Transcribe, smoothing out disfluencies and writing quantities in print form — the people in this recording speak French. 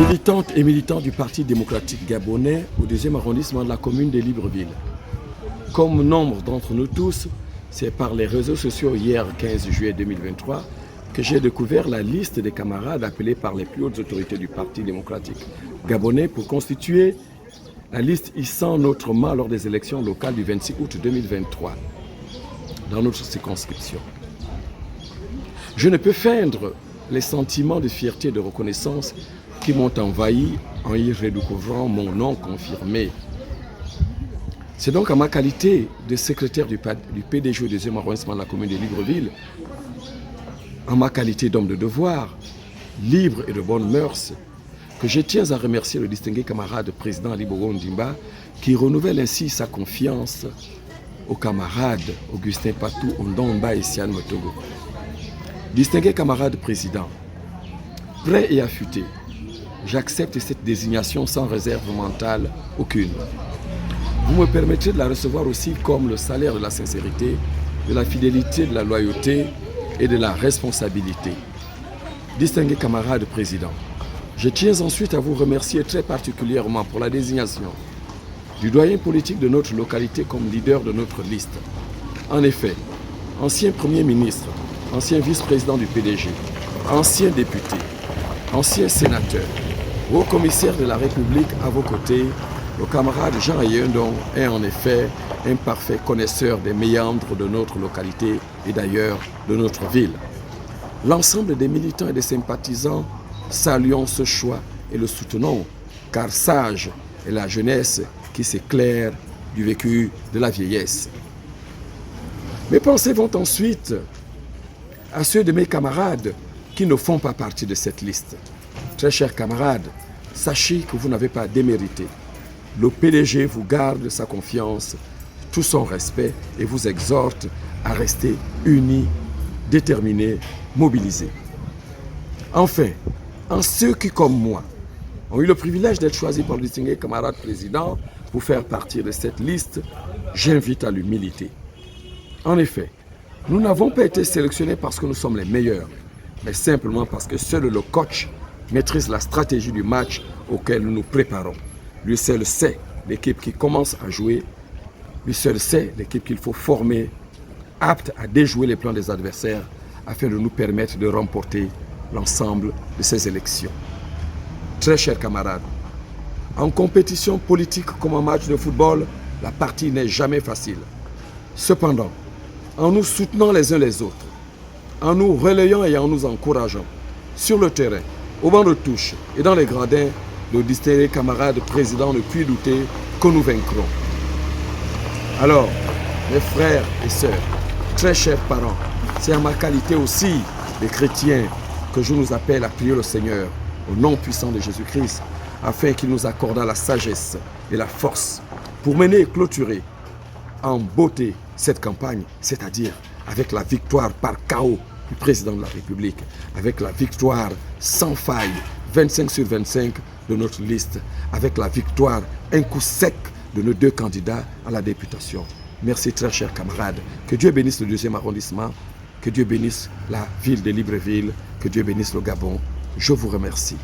Militante et militant du Parti démocratique gabonais au 2e arrondissement de la commune de Libreville. Comme nombre d'entre nous tous, c'est par les réseaux sociaux hier 15 juillet 2023 que j'ai découvert la liste des camarades appelés par les plus hautes autorités du Parti démocratique gabonais pour constituer la liste hissant notre mât lors des élections locales du 26 août 2023 dans notre circonscription. Je ne peux feindre les sentiments de fierté et de reconnaissance qui m'ont envahi en y redécouvrant mon nom confirmé. C'est donc à ma qualité de secrétaire du PDG au 2e arrondissement de la commune de Libreville, en ma qualité d'homme de devoir, libre et de bonnes mœurs, que je tiens à remercier le distingué camarade président Ali Bongo Ondimba qui renouvelle ainsi sa confiance aux camarades Augustin Patou, Ondomba et Sian Motogo. Distingué camarade président, prêt et affûté, j'accepte cette désignation sans réserve mentale aucune. Vous me permettrez de la recevoir aussi comme le salaire de la sincérité, de la fidélité, de la loyauté et de la responsabilité. Distingué camarade président, je tiens ensuite à vous remercier très particulièrement pour la désignation du doyen politique de notre localité comme leader de notre liste. En effet, ancien Premier ministre, ancien vice-président du PDG, ancien député, ancien sénateur, haut-commissaire de la République à vos côtés, le camarade Jean Ayendon est en effet un parfait connaisseur des méandres de notre localité et d'ailleurs de notre ville. L'ensemble des militants et des sympathisants saluons ce choix et le soutenons, car sage est la jeunesse qui s'éclaire du vécu de la vieillesse. Mes pensées vont ensuite à ceux de mes camarades qui ne font pas partie de cette liste. Très chers camarades, sachez que vous n'avez pas démérité. Le PDG vous garde sa confiance, tout son respect et vous exhorte à rester unis, déterminés, mobilisés. Enfin, en ceux qui, comme moi, ont eu le privilège d'être choisis par le distingué camarade président pour faire partie de cette liste, j'invite à l'humilité. En effet, nous n'avons pas été sélectionnés parce que nous sommes les meilleurs, mais simplement parce que seul le coach maîtrise la stratégie du match auquel nous nous préparons. Lui seul sait l'équipe qui commence à jouer, lui seul sait l'équipe qu'il faut former, apte à déjouer les plans des adversaires afin de nous permettre de remporter l'ensemble de ces élections. Très chers camarades, en compétition politique comme en match de football, la partie n'est jamais facile. Cependant, en nous soutenant les uns les autres, en nous relayant et en nous encourageant, sur le terrain, au banc de touche et dans les gradins, nos distingués camarades présidents ne puissent douter que nous vaincrons. Alors, mes frères et sœurs, très chers parents, c'est à ma qualité aussi de chrétien que je nous appelle à prier le Seigneur au nom puissant de Jésus-Christ, afin qu'il nous accorde la sagesse et la force pour mener et clôturer en beauté cette campagne, c'est-à-dire avec la victoire par chaos du président de la République, avec la victoire sans faille, 25 sur 25 de notre liste, avec la victoire un coup sec de nos 2 candidats à la députation. Merci très chers camarades. Que Dieu bénisse le 2e arrondissement, que Dieu bénisse la ville de Libreville, que Dieu bénisse le Gabon. Je vous remercie.